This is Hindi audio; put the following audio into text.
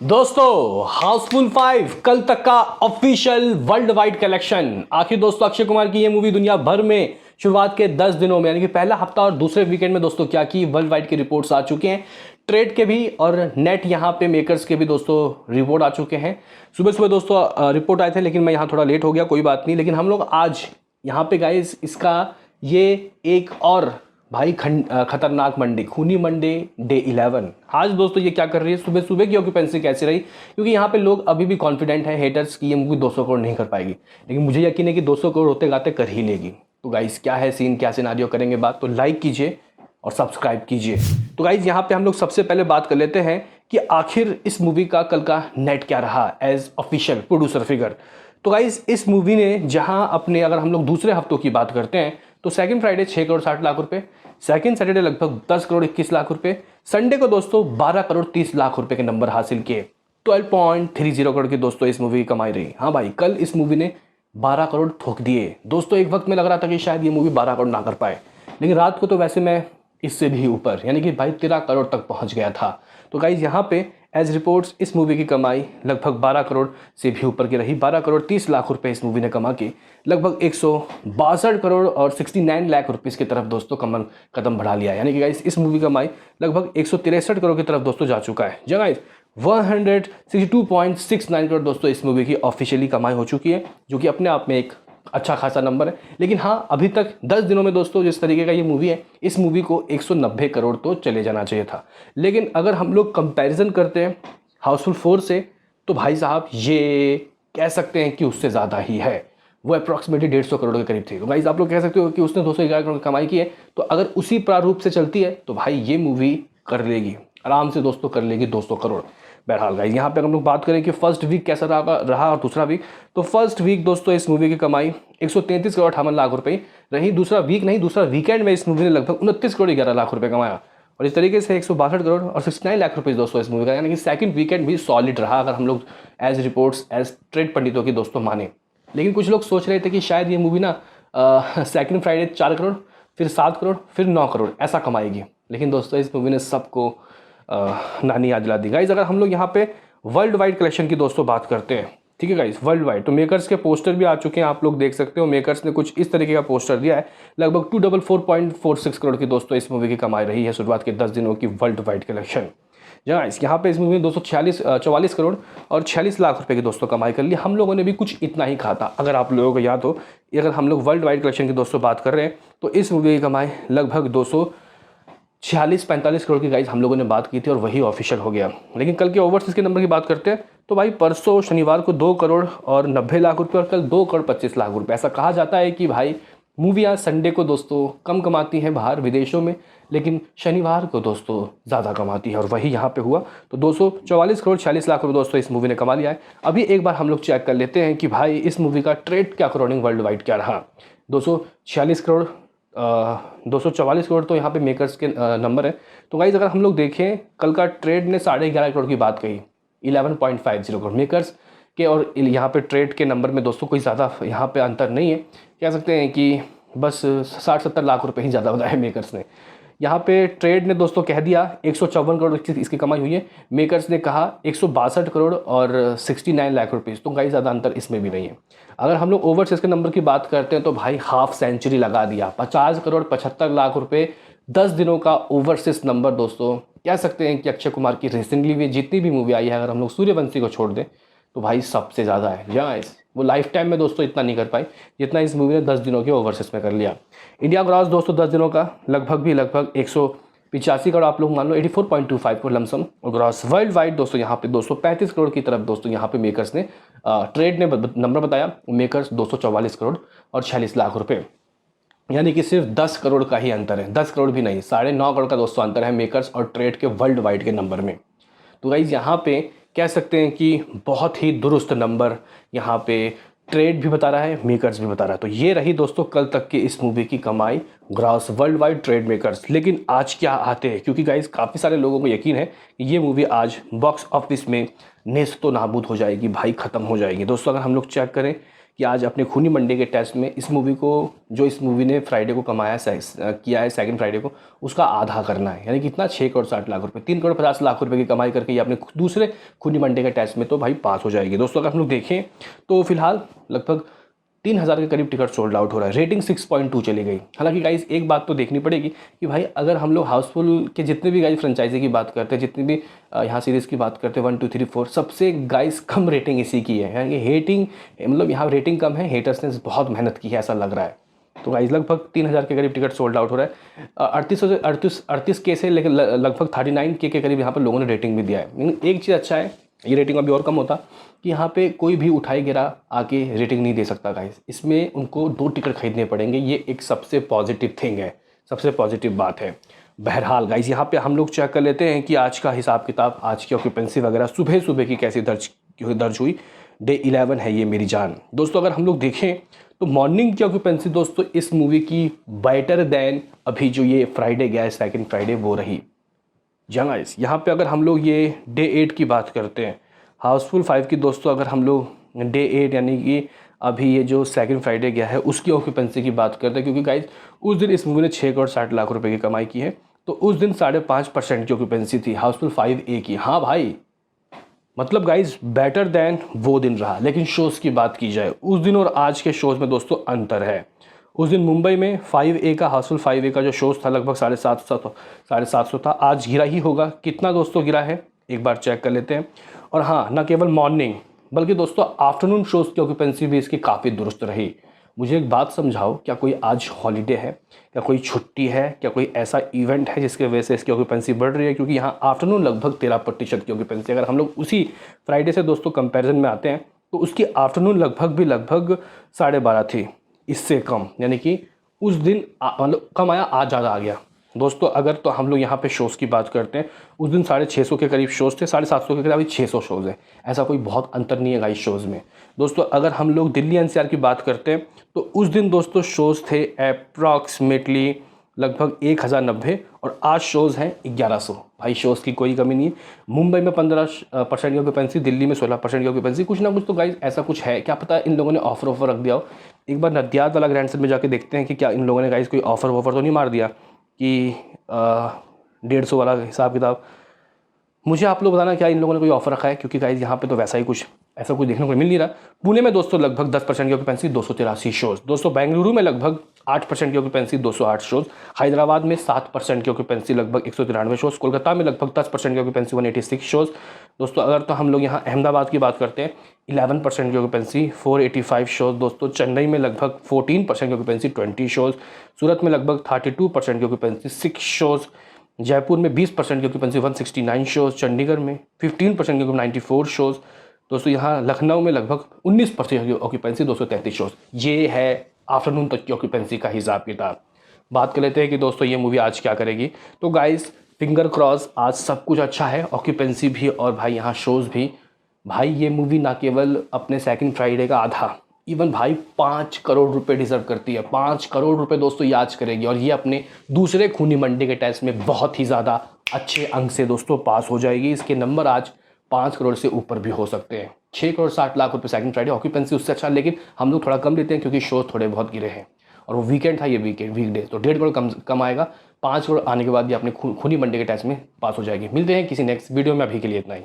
दोस्तों हाउसफुल 5 कल तक का ऑफिशियल वर्ल्ड वाइड कलेक्शन। आखिर दोस्तों अक्षय कुमार की ये मूवी दुनिया भर में शुरुआत के 10 दिनों में यानी कि पहला हफ्ता और दूसरे वीकेंड में दोस्तों क्या की वर्ल्ड वाइड की रिपोर्ट्स आ चुके हैं, ट्रेड के भी और नेट यहाँ पे मेकर्स के भी दोस्तों रिपोर्ट आ चुके हैं। सुबह सुबह दोस्तों रिपोर्ट आए थे, लेकिन मैं यहाँ थोड़ा लेट हो गया, कोई बात नहीं। लेकिन हम लोग आज यहाँ पे गाइस इसका ये एक और भाई खतरनाक मंडे, खूनी मंडे डे 11। आज दोस्तों ये क्या कर रही है, सुबह सुबह की ऑक्यूपेंसी कैसी रही, क्योंकि यहाँ पे लोग अभी भी कॉन्फिडेंट हैं हेटर्स की ये मूवी 200 करोड़ नहीं कर पाएगी, लेकिन मुझे यकीन है कि 200 करोड़ होते गाते कर ही लेगी। तो गाइस क्या है सीन, क्या सिनारियो करेंगे बात, तो लाइक कीजिए और सब्सक्राइब कीजिए। तो गाइस यहाँ पे हम लोग सबसे पहले बात कर लेते हैं कि आखिर इस मूवी का कल का नेट क्या रहा एज ऑफिशियल प्रोड्यूसर फिगर। तो गाइस इस मूवी ने जहां अपने, अगर हम लोग दूसरे हफ्तों की बात करते हैं तो सेकंड फ्राइडे 6 करोड़ 60 लाख रुपए, सेकंड सैटरडे लगभग 10 करोड़ 21 लाख रुपए, संडे को दोस्तों 12 करोड़ 30 लाख रुपए के नंबर हासिल किए। 12.30 करोड़ की दोस्तों इस मूवी की कमाई रही। हाँ भाई, कल इस मूवी ने 12 करोड़ ठोक दिए दोस्तों। एक वक्त में लग रहा था कि शायद ये मूवी 12 करोड़ ना कर पाए, लेकिन रात को तो वैसे मैं इससे भी ऊपर यानी कि भाई 13 करोड़ तक पहुंच गया था। तो गाइज यहाँ पे एज रिपोर्ट्स इस मूवी की कमाई लगभग 12 करोड़ से भी ऊपर की रही। 12 करोड़ 30 लाख रुपए इस मूवी ने कमा के लगभग 162 करोड़ और 69 लाख रुपीस की तरफ दोस्तों कदम बढ़ा लिया। यानी कि गाइज इस मूवी की कमाई लगभग 163 करोड़ की तरफ दोस्तों जा चुका है। जी गाइज 162.69 करोड़ दोस्तों इस मूवी की ऑफिशियली कमाई हो चुकी है, जो कि अपने आप में एक अच्छा खासा नंबर है। लेकिन हाँ, अभी तक 10 दिनों में दोस्तों जिस तरीके का ये मूवी है, इस मूवी को 190 करोड़ तो चले जाना चाहिए था। लेकिन अगर हम लोग कंपैरिजन करते हैं हाउसफुल 4 से, तो भाई साहब ये कह सकते हैं कि उससे ज़्यादा ही है। वो अप्रॉक्सीमेटली 150 करोड़ के करीब थी। तो भाई आप लोग कह सकते हो कि उसने 211 करोड़ की कमाई की है, तो अगर उसी प्रारूप से चलती है तो भाई ये मूवी कर लेगी आराम से दोस्तों, कर लेगी 200 करोड़। बहरहाल गाइस यहाँ पे हम लोग बात करें कि फर्स्ट वीक कैसा रहा और दूसरा वीक, तो फर्स्ट वीक दोस्तों इस मूवी की कमाई 133 करोड़ 58 लाख रुपए रही। दूसरा वीक नहीं, दूसरा वीकेंड में इस मूवी ने लगभग 29 करोड़ 11 लाख रुपए कमाया, और इस तरीके से 162 करोड़ और 69 लाख रुपए दोस्तों इस मूवी का। यानी कि सेकंड वीकेंड भी सॉलिड रहा अगर हम लोग एज रिपोर्ट्स एज ट्रेड पंडितों की दोस्तों माने। लेकिन कुछ लोग सोच रहे थे कि शायद ये मूवी ना सेकंड फ्राइडे 4 करोड़, फिर 7 करोड़, फिर 9 करोड़ ऐसा कमाएगी। लेकिन दोस्तों इस मूवी ने सबको नानी याद दिला दी। गाइज अगर हम लोग यहाँ पे वर्ल्ड वाइड कलेक्शन की दोस्तों बात करते हैं, ठीक है गाइज, वर्ल्ड वाइड, तो मेकर्स के पोस्टर भी आ चुके हैं, आप लोग देख सकते हो। मेकर्स ने कुछ इस तरीके का पोस्टर दिया है। लगभग 244.46 करोड़ की दोस्तों इस मूवी की कमाई रही है शुरुआत के 10 दिनों की वर्ल्ड वाइड कलेक्शन। गाइस यहाँ पे इस मूवी में 244 करोड़ और 46 लाख रुपए की दोस्तों कमाई कर ली। हम लोगों ने भी कुछ इतना ही कहा था, अगर आप लोगों को याद हो। अगर हम लोग वर्ल्ड वाइड कलेक्शन की दोस्तों बात कर रहे हैं, तो इस मूवी की कमाई लगभग 246-45 करोड़ की गाइस हम लोगों ने बात की थी, और वही ऑफिशियल हो गया। लेकिन कल के ओवरसीज के नंबर की बात करते हैं, तो भाई परसों शनिवार को 2 करोड़ और 90 लाख रुपए और कल 2 करोड़ 25 लाख रुपए। ऐसा कहा जाता है कि भाई मूवियाँ संडे को दोस्तों कम कमाती हैं बाहर विदेशों में, लेकिन शनिवार को दोस्तों ज़्यादा कमाती है, और वही यहाँ पे हुआ। तो 244 करोड़ 46 लाख रुपए दोस्तों इस मूवी ने कमा लिया है। अभी एक बार हम लोग चेक कर लेते हैं कि भाई इस मूवी का ट्रेड के अकॉर्डिंग वर्ल्ड वाइड क्या रहा। 246 करोड़ 244 करोड़ तो यहाँ पे मेकर्स के नंबर है। तो गाइज अगर हम लोग देखें, कल का ट्रेड ने 11.5 करोड़ की बात कही, 11.50 करोड़ मेकर्स के, और यहाँ पे ट्रेड के नंबर में दोस्तों कोई ज़्यादा यहाँ पे अंतर नहीं है। कह सकते हैं कि बस 60-70 लाख रुपए ही ज़्यादा बताए मेकर्स ने। यहाँ पे ट्रेड ने दोस्तों कह दिया 154 करोड़ इसकी कमाई हुई है, मेकर्स ने कहा 162 करोड़ और 69 लाख रुपीज़। तो गाइस ज़्यादा अंतर इसमें भी नहीं है। अगर हम लोग ओवरसीज के नंबर की बात करते हैं, तो भाई हाफ सेंचुरी लगा दिया, 50 करोड़ 75 लाख रुपए 10 दिनों का ओवरसीज नंबर दोस्तों। कह सकते हैं कि अक्षय कुमार की रिसेंटली भी जितनी भी मूवी आई है, अगर हम लोग सूर्यवंशी को छोड़ दें, तो भाई सबसे ज़्यादा है। गाइस वो लाइफ टाइम में दोस्तों इतना नहीं कर पाई जितना इस मूवी ने 10 दिनों के ओवरसीज में कर लिया। इंडिया ग्रॉस दोस्तों 10 दिनों का लगभग 185 करोड़, आप लोग मान लो 84.25 करोड़ लमसम, और ग्रॉस वर्ल्ड वाइड दोस्तों यहाँ पे 235 करोड़ की तरफ दोस्तों यहाँ पे मेकर्स ने ट्रेड ने नंबर बताया, मेकर्स 244 करोड़ और 46 लाख रुपए। यानी कि सिर्फ 10 करोड़ का ही अंतर है, 10 करोड़ भी नहीं, 9.5 करोड़ का दोस्तों अंतर है मेकर्स और ट्रेड के वर्ल्ड वाइड के नंबर में। तो गाइज यहाँ पे कह सकते हैं कि बहुत ही दुरुस्त नंबर यहाँ पे ट्रेड भी बता रहा है, मेकर्स भी बता रहा है। तो ये रही दोस्तों कल तक की इस मूवी की कमाई, gross world wide trade makers. लेकिन आज क्या आते हैं, क्योंकि गाइस काफ़ी सारे लोगों को यकीन है कि ये मूवी आज बॉक्स ऑफिस में नेस्तो नाबूद हो जाएगी, भाई ख़त्म हो जाएगी। दोस्तों अगर हम लोग चेक करें कि आज अपने खूनी मंडे के टेस्ट में इस मूवी को, जो इस मूवी ने फ्राइडे को कमाया किया है सेकंड फ्राइडे को, उसका आधा करना है। यानी कितना 6 करोड़ 60 लाख रुपए, 3 करोड़ 50 लाख रुपए की कमाई करके ये अपने दूसरे खूनी मंडे के टेस्ट में तो भाई पास हो जाएगी। दोस्तों अगर हम लोग देखें तो फिलहाल लगभग 3000 के करीब टिकट सोल्ड आउट हो रहा है, रेटिंग 6.2 चली गई। हालांकि गाइस एक बात तो देखनी पड़ेगी कि भाई अगर हम लोग हाउसफुल के जितने भी गाइस फ्रेंचाइजी की बात करते हैं, जितनी भी यहाँ सीरीज़ की बात करते हैं 1 2 3 4, सबसे गाइस कम रेटिंग इसी की है। यानी हेटिंग मतलब यहाँ रेटिंग कम है, हेटर्स ने बहुत मेहनत की है ऐसा लग रहा है। तो गाइस लगभग 3000 के करीब टिकट सोल्ड आउट हो रहा है, 38 के से लेकर लगभग 39 के करीब यहाँ पर लोगों ने रेटिंग भी दिया है। लेकिन एक चीज़ अच्छा है, ये रेटिंग अभी और कम होता कि यहाँ पे कोई भी उठाई गिरा आके रेटिंग नहीं दे सकता गाइस, इसमें उनको 2 टिकट खरीदने पड़ेंगे। ये एक सबसे पॉजिटिव थिंग है, सबसे पॉजिटिव बात है। बहरहाल गाइस यहाँ पे हम लोग चेक कर लेते हैं कि आज का हिसाब किताब, आज की ऑक्यूपेंसी वगैरह सुबह सुबह की कैसी दर्ज हुई। डे 11 है ये मेरी जान। दोस्तों अगर हम लोग देखें तो मॉर्निंग की ऑक्यूपेंसी दोस्तों इस मूवी की बेटर देन अभी जो ये फ्राइडे गया है सेकंड फ्राइडे वो रही। गाइस यहाँ पे अगर हम लोग ये डे 8 की बात करते हैं, हाउसफुल 5 की दोस्तों अगर हम लोग डे 8 यानी कि अभी ये जो सेकंड फ्राइडे गया है उसकी ऑक्यूपेंसी की बात करते हैं, क्योंकि गाइस उस दिन इस मूवी ने 6 करोड़ 60 लाख रुपए की कमाई की है, तो उस दिन 5.5% की ऑक्यूपेंसी थी हाउसफुल 5A की। हाँ भाई मतलब गाइज बेटर देन वो दिन रहा। लेकिन शोज़ की बात की जाए उस दिन और आज के शोज़ में दोस्तों अंतर है। उस दिन मुंबई में 5A का हाउसफुल 5A का जो शोज़ था लगभग 750 था, आज गिरा ही होगा। कितना दोस्तों गिरा है एक बार चेक कर लेते हैं। और हाँ, ना केवल मॉर्निंग बल्कि दोस्तों आफ्टरनून शोज़ की ऑक्यूपेंसी भी इसकी काफ़ी दुरुस्त रही। मुझे एक बात समझाओ, क्या कोई आज हॉलीडे है, क्या कोई छुट्टी है, क्या कोई ऐसा इवेंट है जिसके वजह से इसकी ऑक्यूपेंसी बढ़ रही है? क्योंकि यहाँ आफ्टरनून लगभग 13% की ऑक्यूपेंसी, अगर हम लोग उसी फ्राइडे से दोस्तों कंपैरिजन में आते हैं तो उसकी आफ्टरनून लगभग 12:30 थी, इससे कम। यानी कि उस दिन मतलब कम आया, आज ज़्यादा आ गया। दोस्तों अगर तो हम लोग यहाँ पे शोज़ की बात करते हैं, उस दिन 650 के करीब शोज़ थे, 750 के करीब, अभी 600 शोज़ है। ऐसा कोई बहुत अंतर नहीं है गाइस शोज़ में। दोस्तों अगर हम लोग दिल्ली एनसीआर की बात करते हैं तो उस दिन दोस्तों शोज़ थे अप्रॉक्सीमेटली लगभग 1090 और आज शोज़ हैं 1100। भाई शोज़ की कोई कमी नहीं है। मुंबई में 15% की ऑक्यूपेंसी, दिल्ली में 16% की ऑक्यूपेंसी। कुछ ना कुछ तो गाइस ऐसा कुछ है, क्या पता इन लोगों ने ऑफर रख दिया हो। एक बार नदियाद वाला ग्रैंडसन में जाके देखते हैं कि क्या इन लोगों ने गाइस कोई ऑफर तो नहीं मार दिया कि 150 वाला हिसाब किताब। मुझे आप लोग बताना क्या इन लोगों ने कोई ऑफर रखा है, क्योंकि गाइस यहाँ पे तो वैसा ही कुछ ऐसा कुछ देखने को मिल नहीं रहा। पुणे में दोस्तों लगभग 10% की ऑक्यूपेंसी, 283 शोज़। दोस्तों बेंगलुरु में लगभग 8% की ऑक्यूपेंसी, 208 शोज़। हैदराबाद में 7% की ऑक्यूपेंसी, लगभग 193 शोज़। कोलकाता में लगभग 10% की ऑक्यूपेंसी, 186 शोज़। दोस्तों अगर तो हम लोग यहाँ अहमदाबाद की बात करते हैं 11% की ऑक्यूपेंसी, 485 शोज़। दोस्तों चेन्नई में लगभग 14% की ऑक्यूपेंसी, 20 शोज़। सूरत में लगभग 32% की ऑक्यूपेंसी, 6 शोज़। जयपुर में 20% की ऑक्यूपेंसी, 169 शोज़। चंडीगढ़ में 15% की 94 शोज़। दोस्तों यहाँ लखनऊ में लगभग 19% की ऑक्यूपेंसी, 233 शोज़। ये है आफ्टरनून तक की ऑक्यूपेंसी का हिसाब किताब। बात कर लेते हैं कि दोस्तों ये मूवी आज क्या करेगी। तो गाइस फिंगर क्रॉस, आज सब कुछ अच्छा है, ऑक्यूपेंसी भी और भाई यहाँ शोज़ भी। भाई ये मूवी ना केवल अपने सेकंड फ्राइडे का आधा, इवन भाई 5 करोड़ रुपए डिजर्व करती है। 5 करोड़ रुपए दोस्तों ये आज करेगी और ये अपने दूसरे खूनी मंडे के टेस्ट में बहुत ही ज़्यादा अच्छे अंक से दोस्तों पास हो जाएगी। इसके नंबर आज 5 करोड़ से ऊपर भी हो सकते हैं। 6 करोड़ 60 लाख रुपए सेकंड फ्राइडे, ऑक्यूपेंसी उससे अच्छा, लेकिन हम लोग थोड़ा कम लेते हैं क्योंकि शो थोड़े बहुत गिरे हैं और वो वीकेंड था, ये वीकडे, तो 1.5 करोड़ कम आएगा। 5 करोड़ आने के बाद ये अपने खूनी मंडे के टेस्ट में पास हो जाएगी। मिलते हैं किसी नेक्स्ट वीडियो में, अभी के लिए इतना ही।